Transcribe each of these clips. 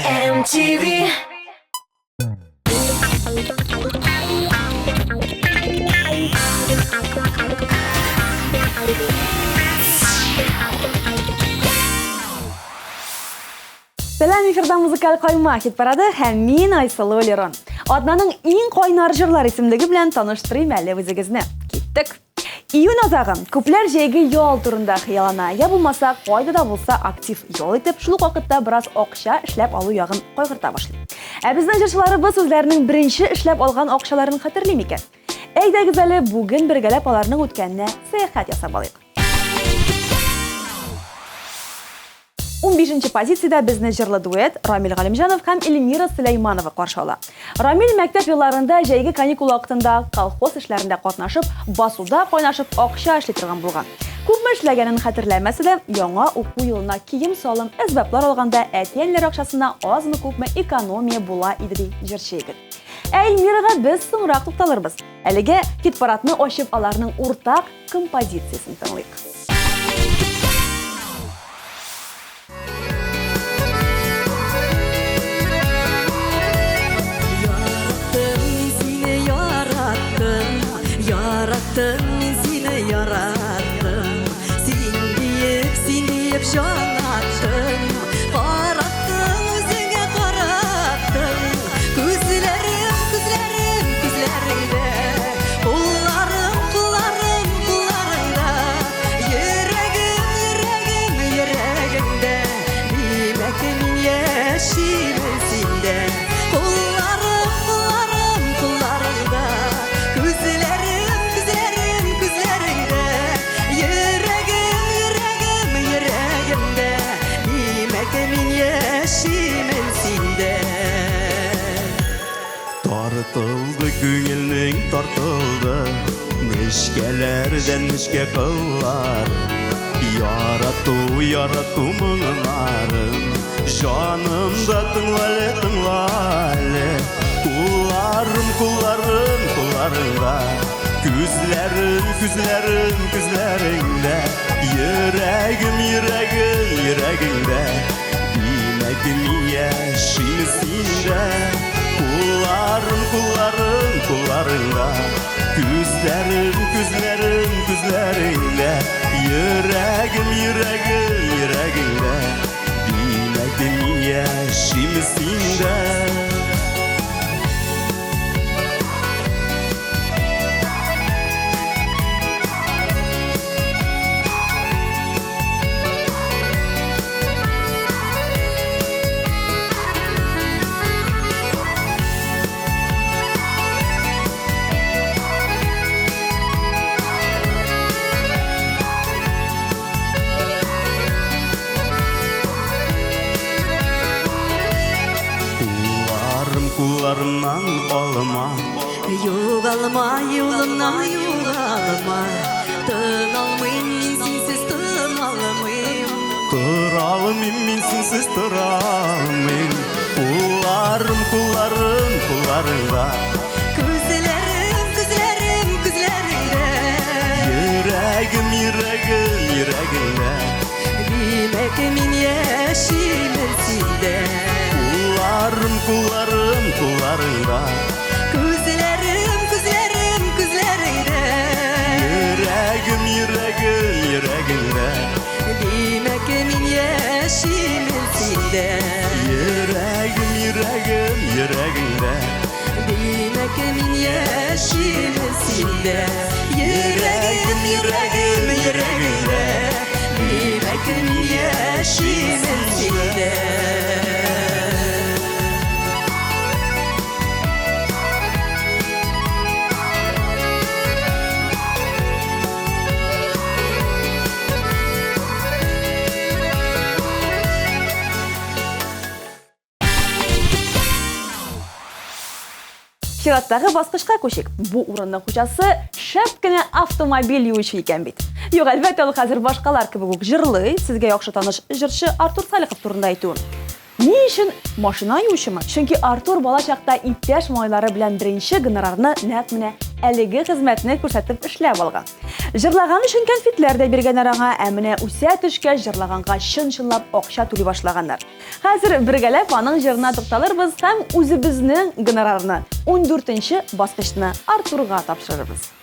MTV. Selam efirda muzikal koyma hit parады һәм мин Айсылу Лерон. Аднаның иң кайнар җырлар исемлеге белән таныштырыйм әле үзегезне. Киттек. Июнь азагы күпләр җәйге ял турында хыяллана, я булмаса кайда да булса актив ял итеп, шул ук вакытта бераз акча эшләп алу ягын кайгырта башлый. Ә безнең җырчыларыбыз үзләренең беренче эшләп алган акчаларын хәтерли микән? Әйдәгез әле бүген бергәләп аларның үткәненә сәяхәт ясап алыйк. 15-нче позициядә безне җырлы дуэт Рамил Галимҗанов һәм Эльмира Сөләйманова каршы ала. Рамил мәктәп елларында җәйге каникул вакытында колхоз эшләрендә катнашып, басуда кайнашып акча эшли торган булган. Күпме эшләгәнен хәтерләмәсә дә, яңа уку елына кием салым, әсбаплар алганда әтиәннәр акчасына азмы-күпме экономия була иде ди җырчы егет. Эльмирага без соңрак тукталырбыз. Әлегә хит-парадны ачып аларның уртак композициясен тыңлыйк. Yarattım seni yarattım, sen deyip şanattım, karattım özüne karattım, gözlerim gözlerinde, kullarım kullarında, yüreğimde, bilmekimin yeşilsinde, kullarım kullarında, gözlerim Tartıldı gönülün tartıldı, neşkelerden neşke kıllar. Yarattu mınarım, canımda tınlalı. Kullarında, güzlerinde, yüreğimde, bilmedim yeşilsinde. Kullarında, güzlerinde, yüreğimde, bilmedim yeşilsinde. Kullarımdan olma, Yo'g'alma yo'limdan yo'g'alma, tın almayın sensiz tın almayın. Turalım sensiz turalım. Kullarında, Gözlerinde, yüreğimde, bilmekimin yeşilsinde. Kullarında, gözlerinde, yüreğimde, bilmekimin yeşilsinde. Yüreğimde, Bilmekimin yeşilsinde. Yüreğimde, bilmekimin yeşilsinde. Чираттагы баскычка күчик. Бу урынның хуҗасы шәп кенә автомобиль юучы икән бит. Юк, әлбәттә, ул хәзер башкалар кебек үк җырлый, сезгә яхшы таныш җырчы Артур Салихов турында әйтү. Ни өчен машина юучымы? Чөнки Артур бала чакта иптәш малайлары белән беренче гонорарны нәкъ менә әлеге хезмәтне күрсәтеп эшләп алган. Җырлаган өчен конфетлар да биргәннәр аңа, ә менә үсә төшкәч җырлаганга чын-чынлап акча түли башлаганнар. Хәзер бергәләп аның җырына тукталырбыз һәм үзебезнең гонорарны 14нче баскычны Артурга тапшырырбыз.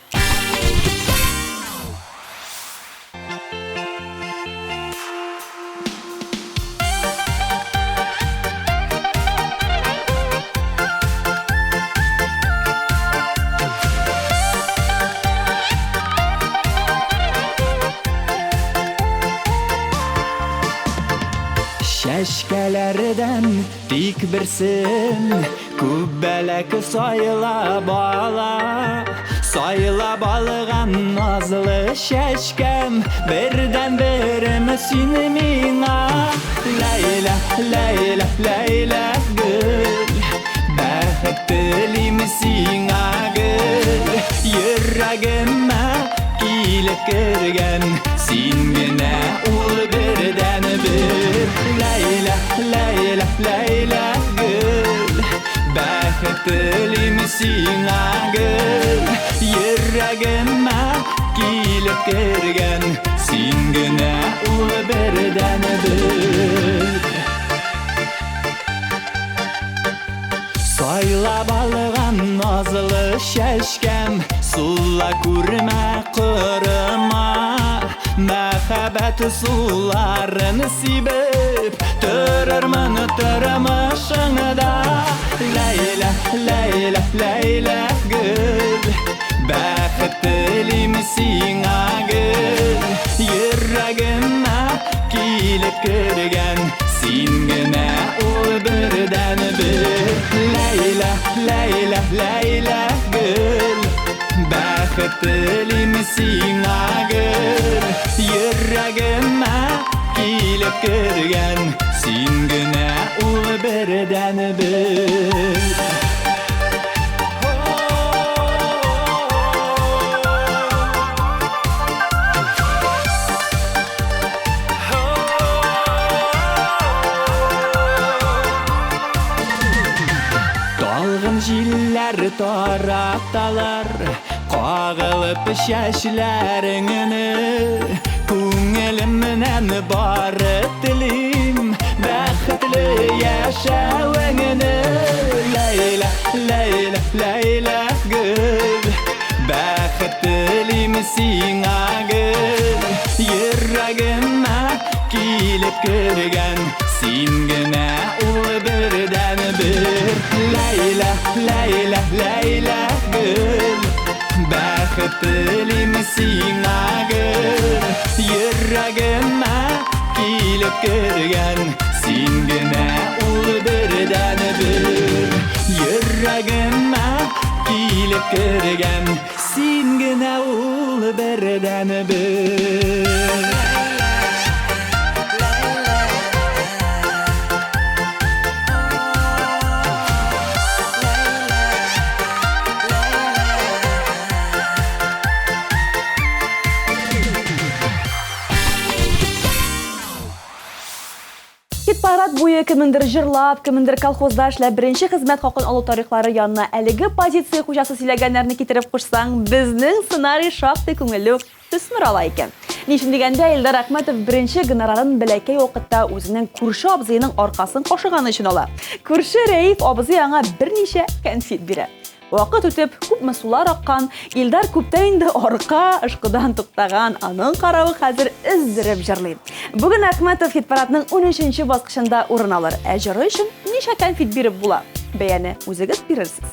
Şəşkələrdən dik birsin, kübbələk sayıla bala. Sayıla balığan nazlı şəşkəm, birdən verim seni mina. Leyla, Leyla, Leyla gül, bəxtlim sina gül. Yüreğimə kilip kirgən, sen gene ul birdən bir. Leyla, Leyla, Leyla gül, bəxtlim sina gül. Yüreğimə kilip kirgən, sen gene ul birdən bir. Sayla balığan nazlı şəşkəm, sulla kurma qırma. Məxəbət sularını sibib, törərmən törəmişində. Leyla, Leyla, Leyla gül, bəxtlim sina gül. Yüreğimə kilip kirgən, sen gene ol birdən bir. Leyla, Leyla, Leyla gül, bəxtlim sina gül. Yüreğimə kilip kirgən, sen gene ol birdən bir. Dalğın jillər taratalar, qağılıb şəşlərini. Күңелімнен бары тілейм, бәхетлі яшәвіңні. Лейла, Лейла, Лейла гүл, бәхетлім сиңа гүл. Yüreğimə kilip kirgən, sen gene ol birdən bir. Leyla, Leyla, Leyla gül, bəxtlim sina gül. Yüreğimə kilip kirgən, sen gene ol birdən bir. Yüreğimə kilip kirgən, sen gene ol birdən bir. Хит-парад буе кемендер җырлап, кемендер колхозда эшләп беренче хезмәт хакын алу тарихлары янына әлеге позиция хуҗасы сөйләгәннәрне китереп кушсаң, безнең сценарий шактый күңелле төсмер ала икән. Ничек дигәндә, Илдар Әхмәтов беренче гонорарын бәләкәй вакытта үзенең күрше абзыйның аркасын кашыганы өчен ала. Күрше Рәиф абзый аңа берничә конфет бирә. Вакыт үтеп, күпме сулар аккан, Илдар күптән инде арка ышкыдан туктаган, аның каравы хәзер издереп җырлый. Бүген Әхмәтов хит-парадның 13нче баскычында урын алыр. Ә җыры өчен ничә конфет биреп була? Бәяне үзегез бирерсез.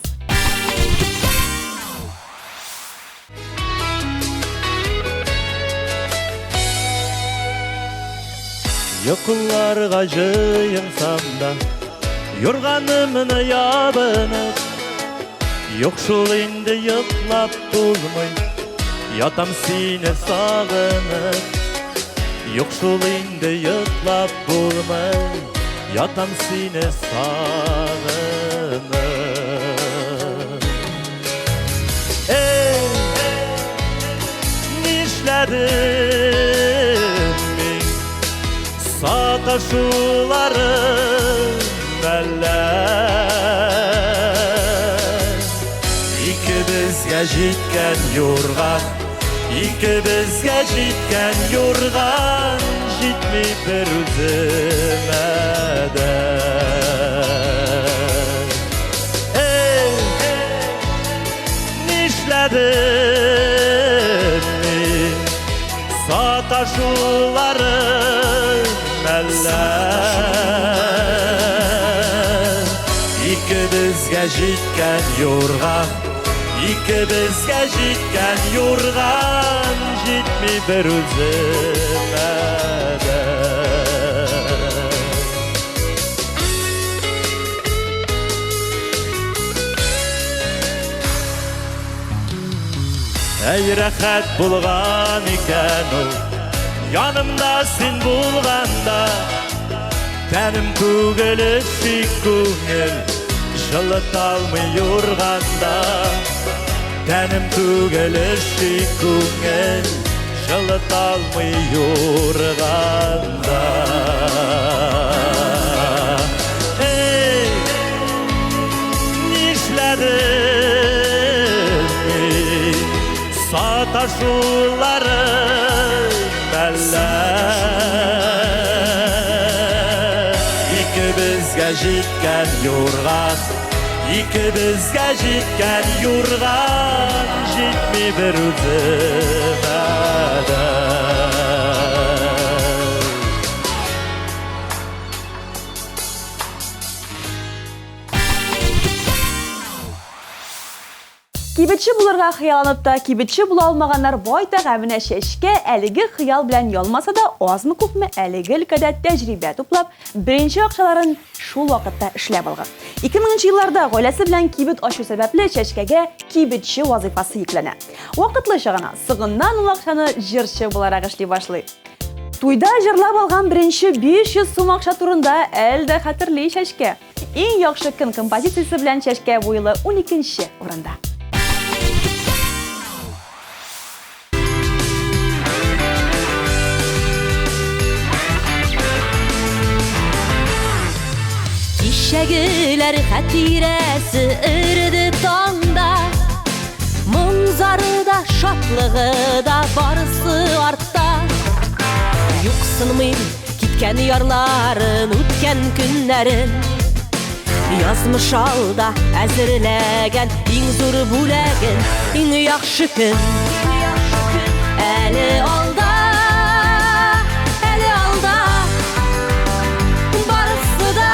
Йокыларга җыйынсам да, юрганымны ябынып, юк шул инде йоклап булмый, ятам сине сагынып. Юк шул инде йоклап булмый, ятам сине сагынып. Нишләдем мин саташуларым әллә? Икебезгә bizga жеткен yorgan İkimizge жеткен yorgan Жетмей bir üzüme de Nişledim mi sataşuların eller İkimizge жеткен yorgan İkimizge жеткен yorgan Жетмей bir üzüme de Ey rəxət bulğan ikən o Yanımda sen bulğanda Tənim tügülüşük көңіл Жылыталмый yorğanda Tənim tügülüşük көңіл Жылыталмый yorğanda Ey, nişlədim Sataşuların eller İkimizge жеткен yorgan İkimizge жеткен yorgan Жетmей bir üzüme de Кибетче булырга хыяланып та, кибетче була алмаганнар байтак әминә шәшкә әлеге хыял белән ялмаса да, азмы күпме әлеге өлкәдә тәҗрибә туплап, беренче акчаларын шул вакытта эшләп алган. 2000 елларда гаиләсе белән кибет ачу сәбәпле шәшкәгә кибетче вазыйфасы йөкләнә. Вакытлыча гына сыгыннан ул акчаны җырчы буларак эшли башлый. Туйда җырлап алган беренче 500 сум акча турында әлдә хәтерли шәшкә. Иң яхшы көн композициясе белән шәшкә бу елы 12нче урында. Şəgülər xətirəsi ırdı tanda Munzarı da şatlığı da barısı artda Yuqsınmayım gitkən yarların Ütkən günlərin Yazmış alda əzirləgən İng zor buləgin İng yaxşı gün Əli alda Əli alda Barısı da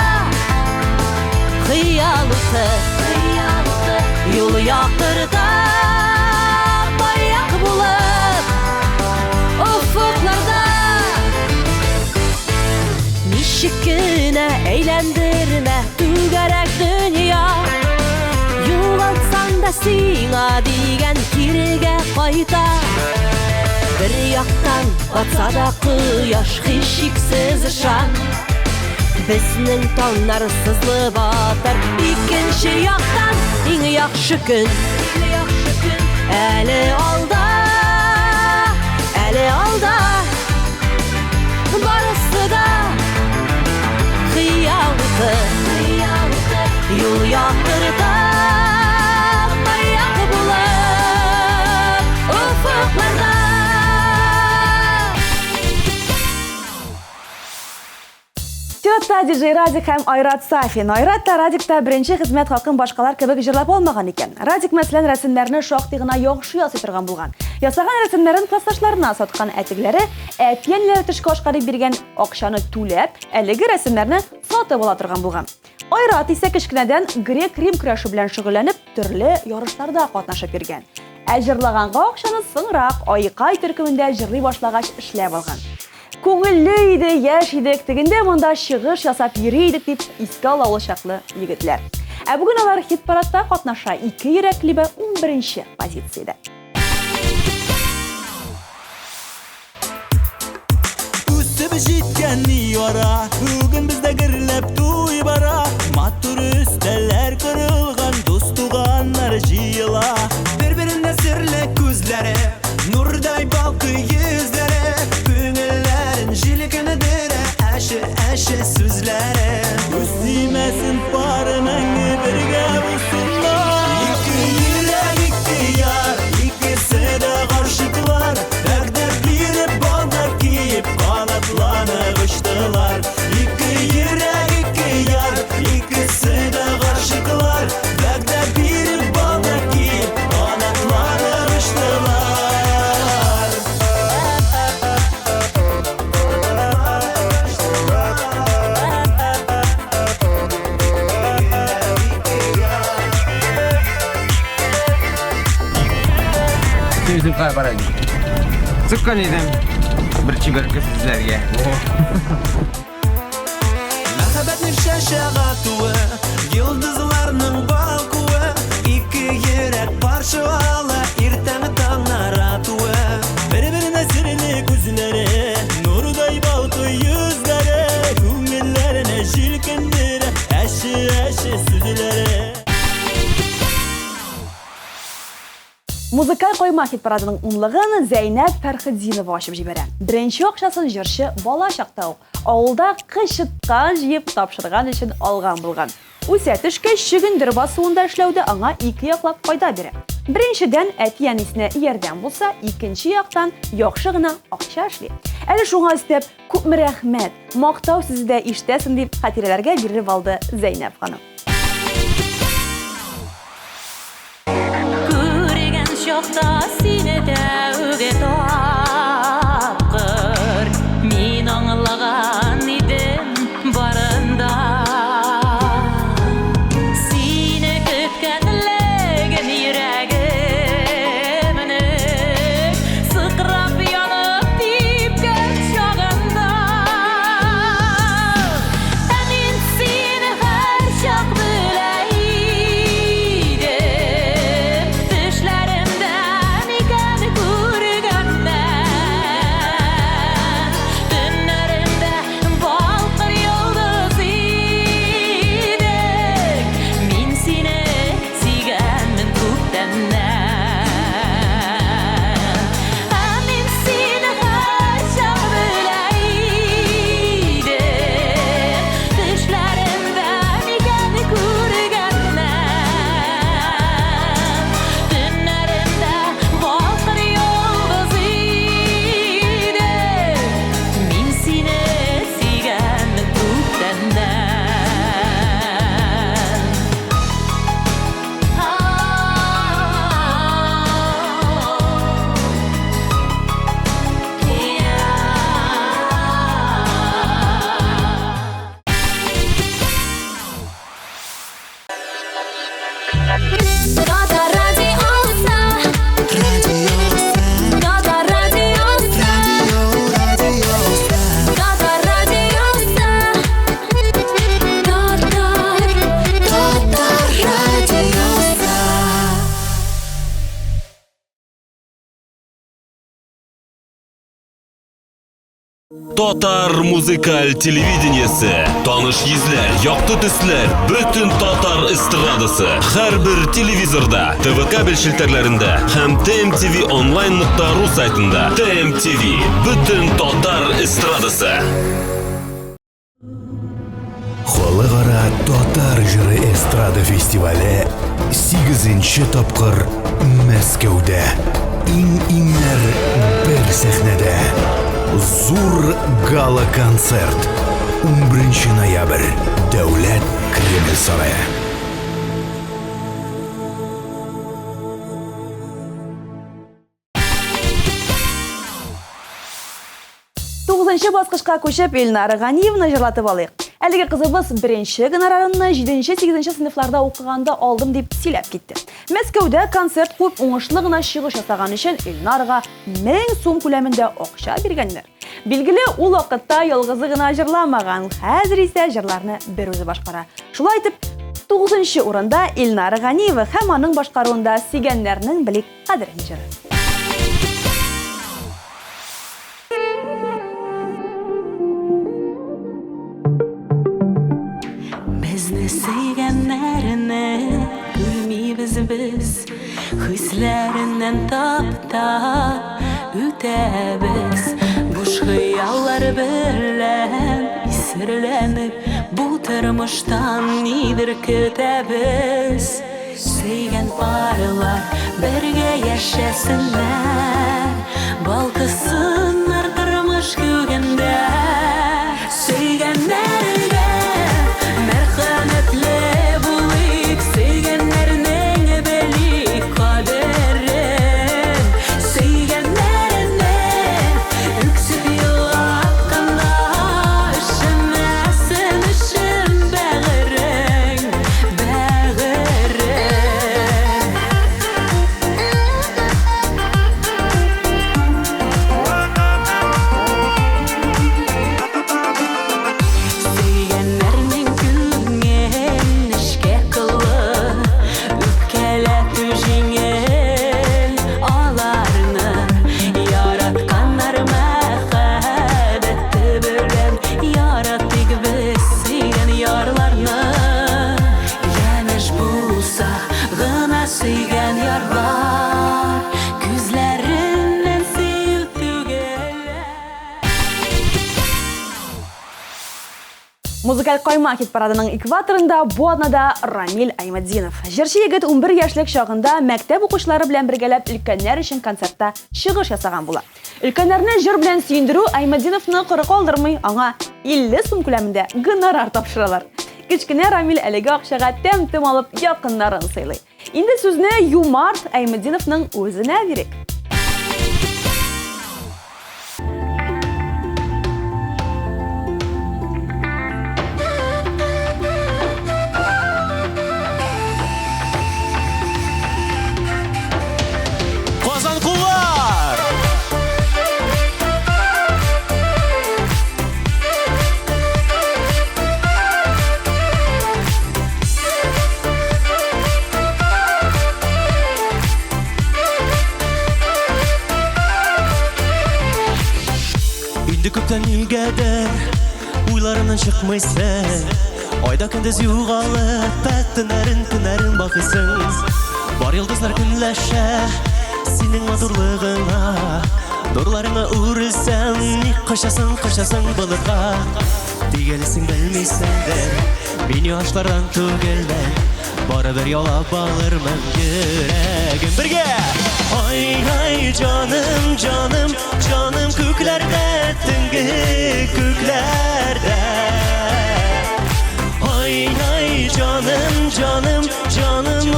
Hıyalıtı Yol yakırda Bayak bulup Ufuklarda Nişik güne eğlendirme Tügerek dünya Yol atsan da sina digen Kirige kayda Bir yaktan batsa da kıyaş Hişiksiz ışan Bizning tonlar sızlı batar İkinci yaktan İng yaxşı gün Əli alda Əli alda Barısı da Xıyalıtı Yol yakırda Bayak bulup Ufuklarda Чиратта диджей Радик һәм Айрат Сафин. Айрат та Радик та беренче хезмәт хакын башкалар кебек җырлап алмаган икән. Радик мәсәлән рәсемнәрне шактый гына яхшы ясый торган булган. Ясаган рәсемнәрен классташларына саткан әтигләре әтиянләре төшкә ашкарып биргән акчаны түләп, әлеге рәсемнәрне сатып ала торган булган. Айрат исә кечкенәдән грек-рим көрәше белән шөгыльләнеп, төрле ярышларда катнашып йөргән. Ә җырлаганга акчаны соңрак Айкай төркемендә җырлый башлагач эшләп алган. Күңелле иде, яшь идек, тегендә монда чыгыш ясап йөри идек дип искә алу чаклы егетләр. Ә бүген алар хит-парадта катнаша, 2 йөрәкле 11нче позициядә. Үсеп җиткән яра, бүген бездә гөрләп туй бара. Матур өстәлләр кырылган, дус туганнар җыела. Бер-беренә серле күзләре, нурдай балкый йөзләре. Күңелләрен җилкәне дәрә, әше сүзләре. Үстимәсен пары мәңге бергә булсыннар. Ике йөрәк, ике яр. өзім қалай барайын. Sıkkan edem. Bir çiberke sizlerge. Мәхәббәтнең шәшәгә туы, йолдызларның балкуы, ике йөрәк парчалана, иртәнге таңнар атуы. Бер-беренә серле күзләре, нурдай балкый йөзләре, күңелләренә җилкендерә әши сүзләре. Музыкаль койма хит парадының унлыгын Зәйнәп Фәрхетдинова ачып җибәрә. Беренче акчасын җырчы бала чакта ук авылда кычыткан җыеп тапшырган өчен алган булган. Үсә төшкәч чөгендер басуында эшләүдә аңа ике яклап файда бирә. Беренчедән әти-әнисенә ярдәм булса, икенче яктан яхшы гына акча эшли. Әле шуңа өстәп күпме рәхмәт, мактау сүзе дә ишетәсең дип хатирәләргә биреп алды Зәйнәп ханым. Şokta sinede öge tapkır Min anlağan idim barında Sine kütkenlegen yüreğimini Sıkrap yanıp dipken çağında Emin sine her şak bileydim Düşlerim Татар музыкаль телевидениесе, таныш йөзләр, якты төсләр, бөтен татар эстрадасы. Һәрбер телевизорда, ТВ кабель шелтәрләрендә һәм TMTV online.ru сайтында. TMTV, бөтен татар эстрадасы. Халыкара татар җыры эстрада фестивале 8-нче тапкыр Мәскәүдә. Иң-иңнәр бер сәхнәдә. Зур гала-концерт 11 ноябрь Дәүләт Кремль сарае. Тугызынчы баскычка күчеп Илнара Ганиевна җырлатып алыйк. Әлеге кызыбыз беренче гонорарны 7-8 сыйныфларда укыганда алдым дип сөйләп китте. Мәскәүдә концерт куып уңышлы гына чыгыш ясаган өчен Илнарга 1000 сум күләмендә акча биргәннәр. Билгеле, ул вакытта ялгызы гына җырламаган, хәзер исә җырларны бер үзе башкара. Шулай итеп, 9-нчы урында Илнара Ганиева һәм аның башкаруында сөйгәннәрнең белик кадерен җыры. Сөйгәннәрне күрмибез без, хисләреннән тапта үтәбез. Буш хыяллар белән исерләнеп, бу тормыштан нидер көтәбез. Сөйгән парлар бергә яшәсеннәр, балкысыннар тормыш күгендә. Сөйгәннәргә мәрхәмәтле булыйк, сөйгәннәрнең белик кадерен. Сөйгәннәрне үксеп елатканда, ишетмәсен өчен бәгырен, бәгырен. Музыкаль койма хит парадының экваторында бу атнада Рамил Аймадзинов. Җырчы егет 11 яшьлек чагында мәктәп укучылары белән бергәләп өлкәннәр өчен концертта чыгыш ясаган була. Өлкәннәрне җыр белән сөендерү Аймадзиновны коры калдырмый, аңа 50 сум күләмендә гонорар тапшыралар. Кечкенә Рамил әлеге акчага тәм-тем алып якыннарын сыйлый. Инде сүзне юмарт Аймадзиновның үзенә бирик. Казанкулар! Инде күптән нигәдер уйларымнан чыкмыйсың. Айда көндез югалып, төннәрен бакыйсың. Бар йолдызлар көнләшә синең матурлыгыңа. Нурларыңа үрелсәң, ник качасың болытка. Дигәлесең белмисеңдер, мин яшьләрдән түгелмен. Барыбер ялап алырмын йөрәгем бергә. Ай, җаным, күкләрдә, төнге күкләрдә. Ай, җаным,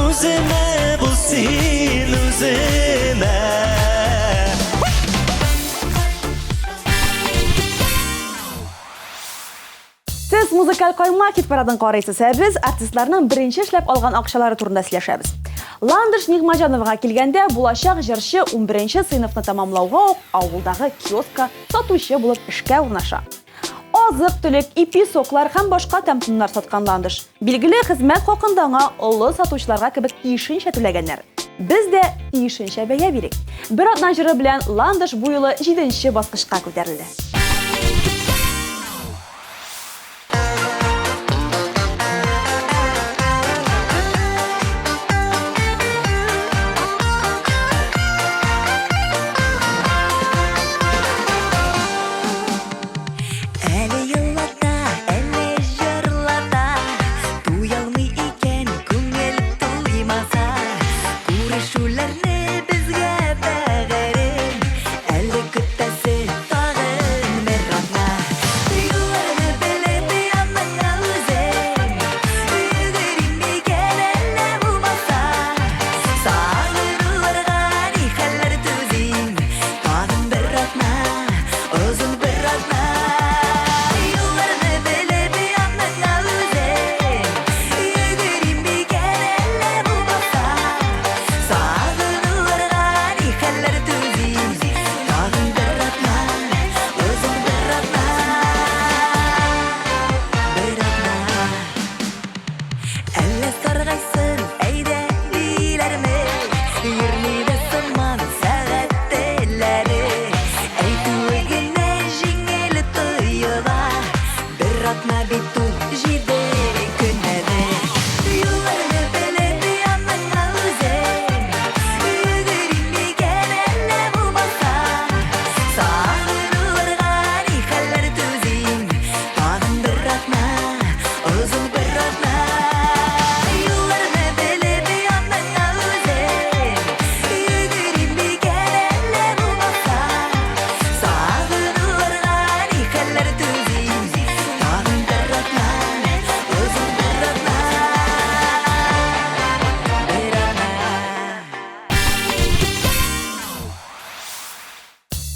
үземә бул син үземә. Сез музыкаль койма хит парадын карыйсыз, без артистларның беренче эшләп алган акчалары турында сөйләшәбез. Ландыш Нигъмаҗановага килгәндә, булачак җырчы 11нче сыйныфны тәмамлауга ук авылдагы киоскка сатучы булып эшкә урнаша. Азык-төлек, ипи-соклар һәм башка тәмтымнар саткан Ландыш. Билгеле хезмәт хакында аңа олы сатучыларга кебек тиешенчә түләгәннәр. Без дә тиешенчә бәя бирик. Бер атна җыры белән Ландыш бу юлы 7нче баскычка күтәрелде.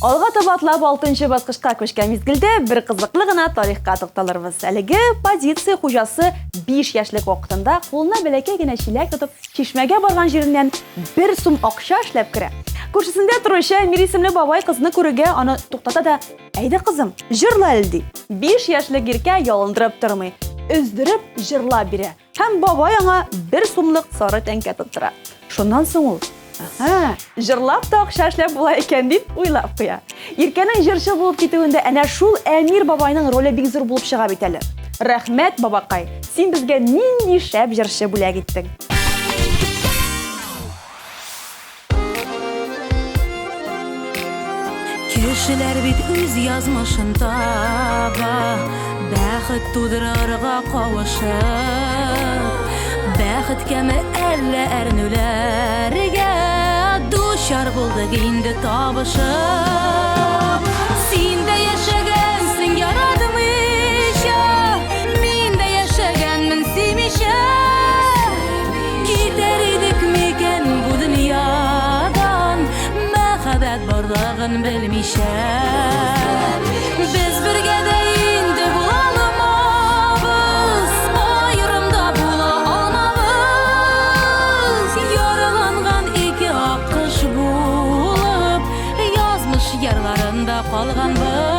Алга таба атлап 6нчы баскычка күчкән мизгелдә бер кызыклы гына тарихка тукталырбыз. Әлеге позиция хуҗасы 5 яшьлек вакытында кулына бәләкәй генә чиләк тотып, чишмәгә барган җиреннән 1 сум акча эшләп керә. Күршесендә торучы Мир исемле бабай кызны күрүгә аны туктата да: "Әйдә кызым, җырла әлди." 5 яшьлек иркә ялындырып тормый, өздереп җырлап бирә. Һәм бабай аңа 1 сумлык сары тәңкә тоттыра. Шуннан соң ул: "Җырлап та акча эшләп була икән" дип уйлап куя. Иркәнең җырчы булып китүендә әнә шул Әмир бабайның роле бик зур булып чыга бит әле. Рәхмәт, бабакай, син безгә нинди шәп җырчы бүләк иттең. Кеш Кешеләр бит үз язмышын таба, бәхет тудырырга кавышып. Бәхеткәме әллә әрнүләргә дучар булдык инде табышып. Син дә яшәгәнсең яратмыйча, мин дә яшәгәнмен сөймичә. Китәр идек микән бу дөньядан, мәхәббәт барлыгын белмичә. Без бергә дә инде була алмабыз, аерымда була алмабыз. Яраланган ике ак кош булып, язмыш ярларында калганбыз.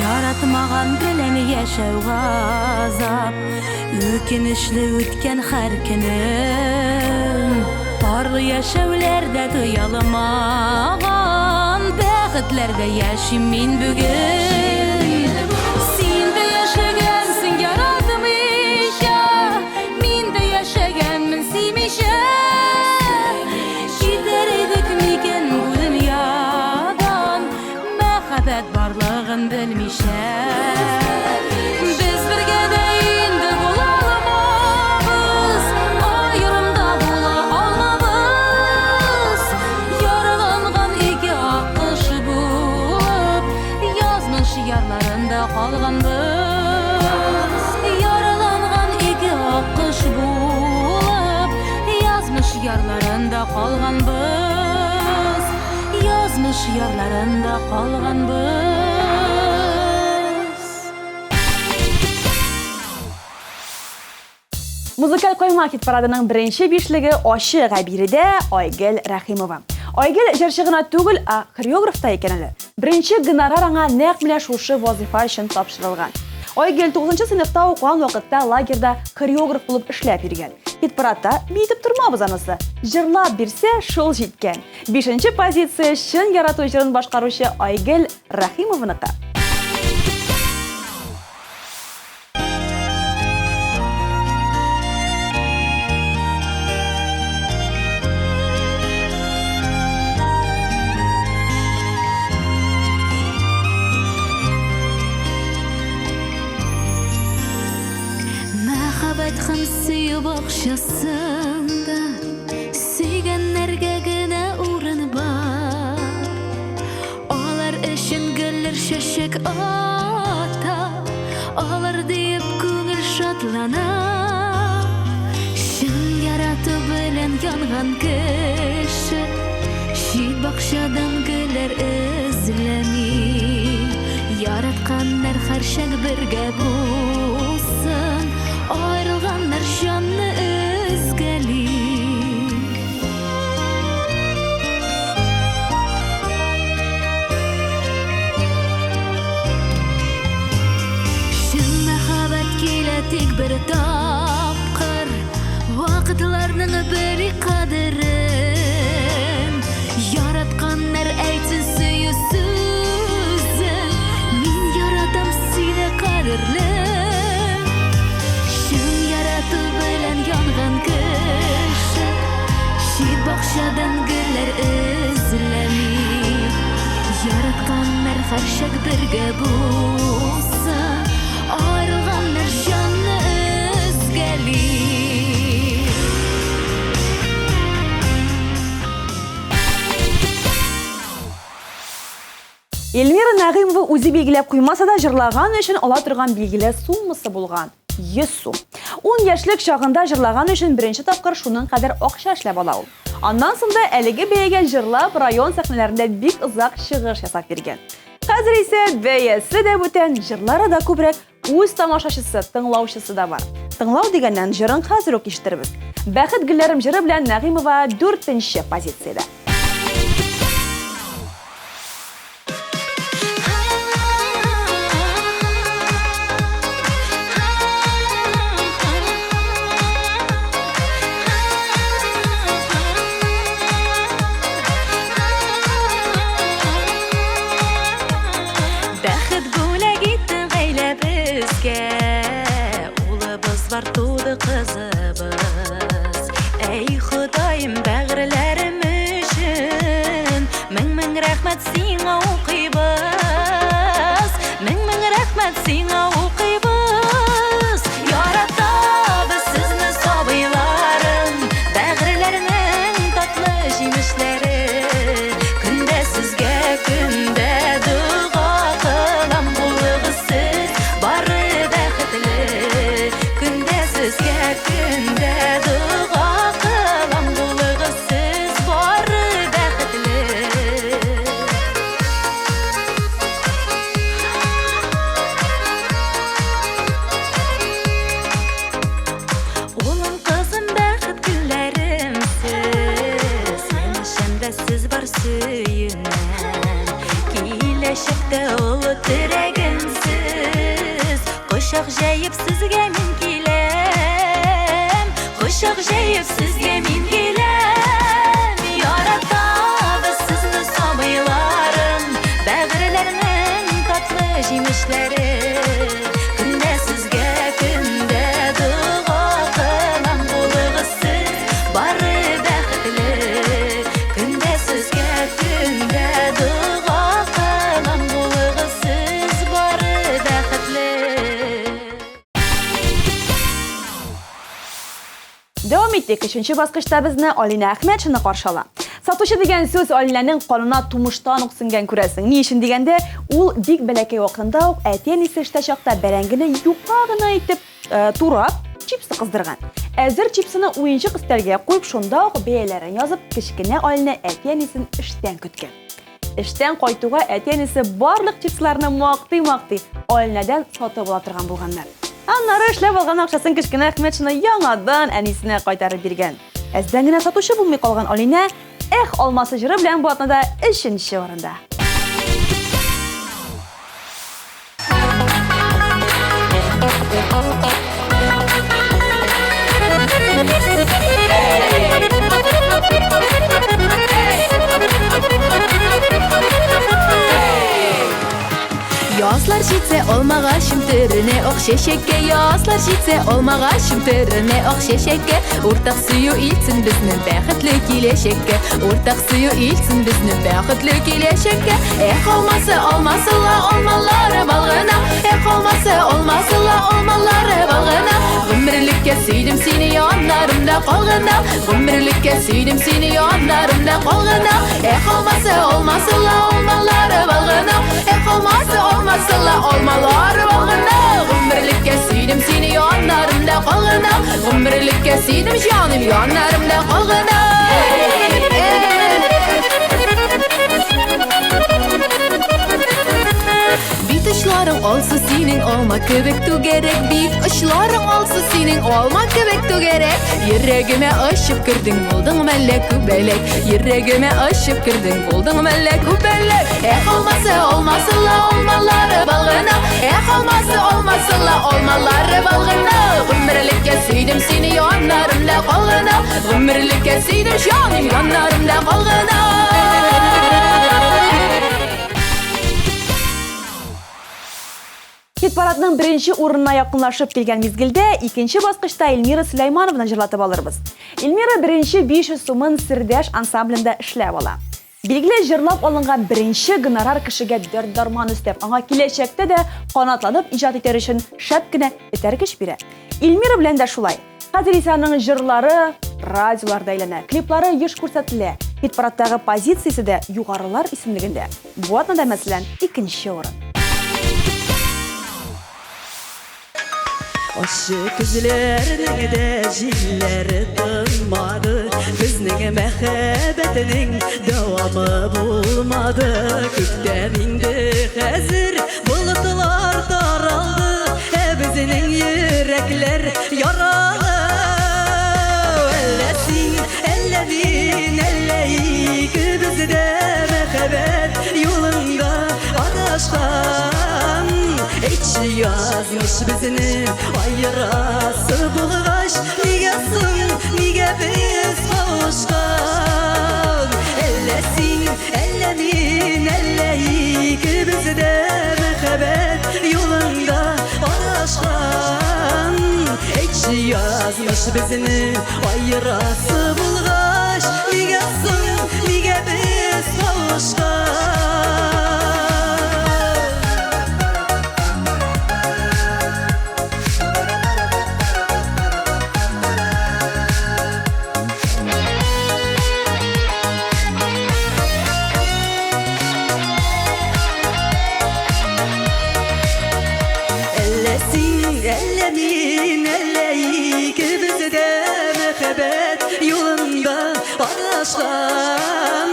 Яратмаган белән яшәү газап, үкенечле үткән һәр көнем. Парлы яшәүләрдә тыялмаган, бәхетләрдә яшим мин бүген. Син дә яшәгәнсең яратмыйча, мин дә яшәгәнмен сөймичә. Китәр идек микән бу дөньядан, мәхәббәт барлыгын белмичә. Без бергә дә инде була алмабыз, аерымда була алмабыз. Яраланган ике ак кош булып, язмыш ярларында калганбыз. Яраланган ике ак кош булып, язмыш ярларында калганбыз. Язмыш ярларында калганбыз. Музыкаль койма хит парадының беренче бишлеге ашы габиридә Айгөл Рәхимова. Айгөл җырчы гына түгел, а хореограф та икән әле. Беренче гонорар аңа нәкъ менә шушы вазифа өчен тапшырылган. Айгөл 9нчы сыйныфта укыган вакытта лагерда хореограф булып эшләп йөргән. Хит-парадта битеп тормабыз анысы. Җырлап бирсә, шул җиткән. 5нче позиция чын ярату җырын башкаручы Айгөл Рәхимовныкы. Мәхәббәт һәм сөю бакчасында сөйгәннәргә генә урын бар. Алар өчен гөлләр чәчәк ата, алар диеп күңел шатлана. Чын ярату белән янган кеше, чит бакчадан гөлләр эзләми. Яратканнар һәрчак бергә булсын, ayrılganlar şanlı özgeli. Şın məxəbət kilə tek bir tapqır, vaqtlarının biri qadırın. Yaratqanlar aytsin suyu sözün, min yaratam seni qadirli. Yanğın kışı, şit bakşadan güller özlemi. Yaratkanlar karşak birge bulsun, ayrılganlar canlı özgeli. Эльмира Нәгыймова үзе билгеләп куймаса да җырлаган өчен ала торган билгеле суммасы булган. 100 сум. 10 яшьлек чагында җырлаган өчен беренче тапкыр шуның кадәр акча эшләп ала ул. Аннан соң да әлеге бәягә җырлап район сәхнәләрендә бик озак чыгыш ясап биргән. Хәзер исә бәясе дә бүтән, җырлары да күбрәк, үз тамашачысы, тыңлаучысы да бар. Тыңлау дигәннән җырын хәзер үк ишетербез. Бәхет гөлләрем җыры белән Нәгыймова 4нче позициядә. tuğdu kızımız Ey Xudayım bəğrilərim üçün Min rəhmət sinə oqıybız Min rəhmət sinə oqıybız Yaratabız sizni sabıylarım Bəğrilərinin tatlı jimişləri Күндә sizgə күндә dua qılam Bulğız siz bары bəxtli Күндә sizgə күндә dua qılam Bulğız siz bары bəxtli Oğlum kızım bəxt güllərimsiz Məşəmdə siz var söyünən Kiləşəbdə olu dirəgimsiz Qoşaq jəyib sizgə min kiləm Qoşaq jəyib sizgə min kiləm Yaratabız sizni sabıylarım Bəğrilərinin tatlı jimişləri Күндә sizgə күндә dua qılam Bulğız siz bары bəxtli Күндә sizgə күндә dua qılam Bulğız siz bары bəxtli Devam ettik. Üçüncü basqычта безне Алина Әхмәтшина каршы ала. Сатучы дигән сүз Алинәнең канына тумыштан ук сеңгән күрәсең. Ни өчен дигәндә, ул бик бәләкәй вакытында ук әти-әнисе эштә чакта бәрәңгене юка гына итеп турап, чипсы кыздырган. Әзер чипсыны уенчык өстәлгә куеп, шунда ук бәяләрен язып, кичкенә Алина әти-әнисен эштән көткән. Эштән кайтуга әти-әнисе барлык чипсларны мактый-мактый Алинәдән сатып ала торган булганнар. Аннары эшләп алган акчасын кичкенә Әхмәтшина яңадан әнисенә кайтарып биргән. Әздән генә сатучы булмый калган Алина, алмасы җыры белән бу атнада 3нче орында. Yazlar jitse olmağaşım törüne oq şeşekke Yazlar jitse olmağaşım törüne oq şeşekke Ortaq suyu ilsin bizning bəxtli kileşekke Ortaq suyu ilsin bizning bəxtli kileşekke olmasa olmasıla olmaları balğına olmasa olmasıla olmaları balğına Gümrülükке süydüm seni yanlarımda qalğına Gümrülükke süydüm seni yanlarımda qalğına olmasa olmasıla olmaları balğına olmasa olmasıla olmaları balğına Gümrülükke süydüm seni yanlarımda qalğına Gümrülükke süydüm canım yanlarımda qalğına Bit uçlarım olsa senin olma köbektu gerek Bit uçlarım olsa senin olma köbektu gerek Yüreğime aşıp girdin buldun mellek kubelek Yüreğime aşıp girdin buldun mellek kubelek olmasa olmasıla olmaları balğına olmasa olmasıla olmaları balğına Gümrülükke süydüm seni yanlarımda qalğına Gümrülükke süydüm canım yanlarımda qalğına Хит парадның беренче урынына якынлашып килгән мизгелдә, икенче баскычта Эльмира Сөләймановны җырлатып алырбыз. Эльмира беренче 500 сумын Сирдәш ансамблендә эшләп ала. Билгеле җырлап алынган беренче гонорар кешегә дәрт-дарман өстәп, аңа киләчәктә дә канатланып иҗат итәр өчен шәп кенә этәргеч бирә. Эльмира белән дә шулай. Хәзер исә аның җырлары радиоларда әйләнә, клиплары еш күрсәтелә. Хит парадтагы позициясе дә югарылар исемлегендә. Бу атнада мәсәлән 2нче урын. Aşı küzlerinin de jilleri tınmadı Bizning məhəbbətinin davamı bulmadı Kökdən indi hazır bulutlar taraldı Bizning yürekler yaralı Ellesin, elledin, elleyik Bizdə məhəbbət yolunda adashqan İçi yazmış bizni ayırası bulğaş Niga so'ng, niga biz qavuşqan Ellesin, ellemin, elleyik Bizdə məhəbbət yolunda adashqan İçi Ekşi yazmış bizini ayırası bulgaç Nige sın, nige biz kavuşkan Ellemin elleyi bizi de mehbet yolunda paylaşkan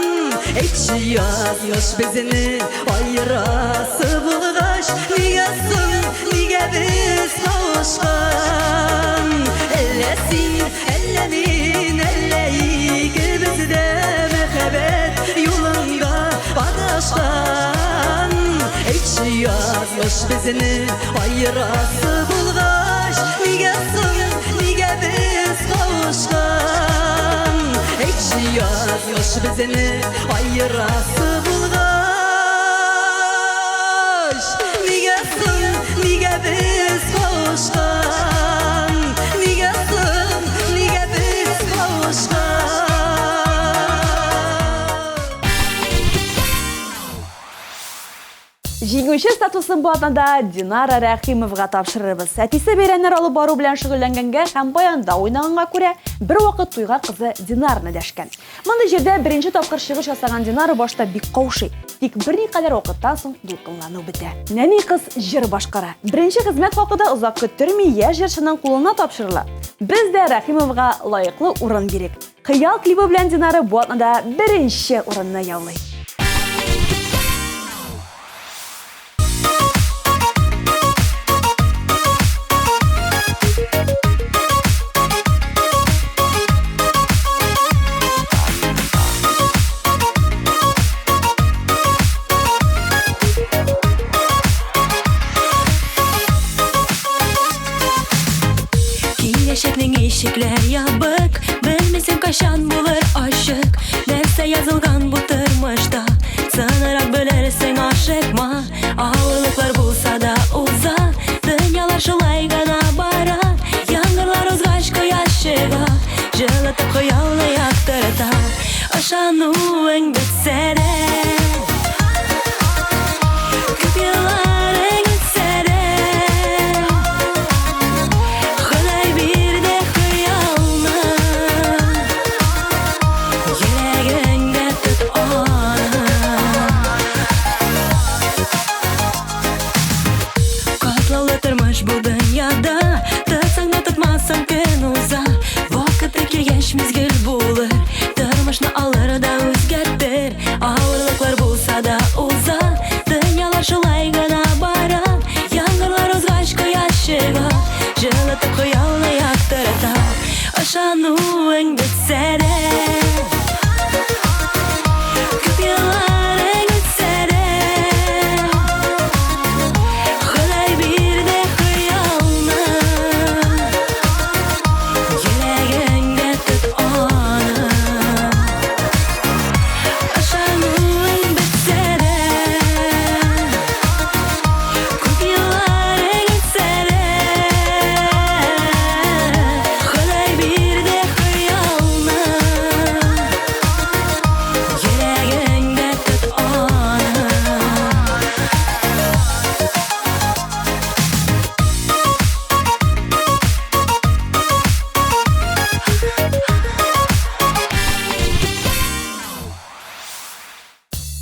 Ekşi yazmış bizini ayırası bulgaç Nige sın, nige biz kavuşkan Ellemin elleyi bizi de mehbet yolunda paylaşkan Ekşi yazmış bizini ayırası bulgaç Nige sın, nige biz kavuşkan Ekşi yazmış bizini ayırası bulgaç Nige sın, nige biz kavuşkan Nige sın, nige biz kavuşkan Жиңүче статусын бу атнада Динара Рәхимовга тапшырырбыз. Әтисе бәйрәмнәр алып бару белән шөгыльләнгәнгә һәм баянда уйнаганга күрә бер вакыт туйга кызы Динарны дәшкән. Мондый җирдә беренче тапкыр чыгыш ясаган Динара башта бик каушый. Тик берникадәр вакыттан соң дулкынлану бетә. Нәни кыз җыр башкара. Беренче хезмәт хакында озак көттерми яшь җырчының кулына тапшырыла. Без дә Рәхимовга лаеклы урын бирик. Хыял клипы белән Динара бу атнада беренче урынны яулый. Киләчәкнең ишекләр ябык, белмисең кайчан булыр ачык. Нәрсә язылган бу тормышта, сынарак белерсең ашыкма. Авырлыклар булса да уза, дөньялар шулай гына бара. Яңгырлар узгач кояш чыга, җылытып хыялны яктырта. Ышануың бетсә дә, күп елларың үтсә дә, тормыш бу дөньяда, тотсаң да тотмасаң көн уза. Вакыты килгәч мизгел булыр, тормышны алыр да үзгәртер. Авырлыклар булса да уза, дөньялар шулай гына бара. Яңгырлар узгач кояш чыга, җылытып хыялны яктырта. Ышануың бетсә дә, күп елларың үтсә дә, Ходай бирде хыялны, йөрәгеңдә тот аны. Ышануың бетсә дә, күп елларың үтсә дә, Ходай бирде хыялны, йөрәгеңдә тот аны.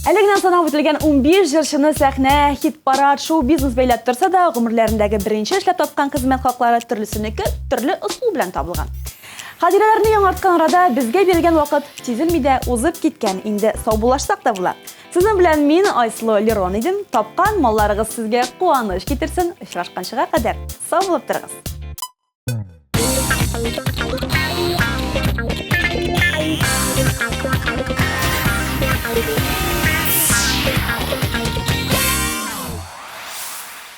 Әлегеннән санап үтелгән 15 җырчыны сәхнә, хит-парад, шоу-бизнес бәйләп торса да, гомерләрендәге беренче эшләп тапкан хезмәт хаклары төрлесенеке төрле ысул белән табылган. Хатирәләрне яңарткан арада безгә бирелгән вакыт тизелми дә узып киткән. Инде саубуллашсак та була. Сезнең белән мин Айслы Лерон идем. Тапкан малларыгыз сезгә куаныч китерсен. Очрашканчыга кадәр сау булып торыгыз.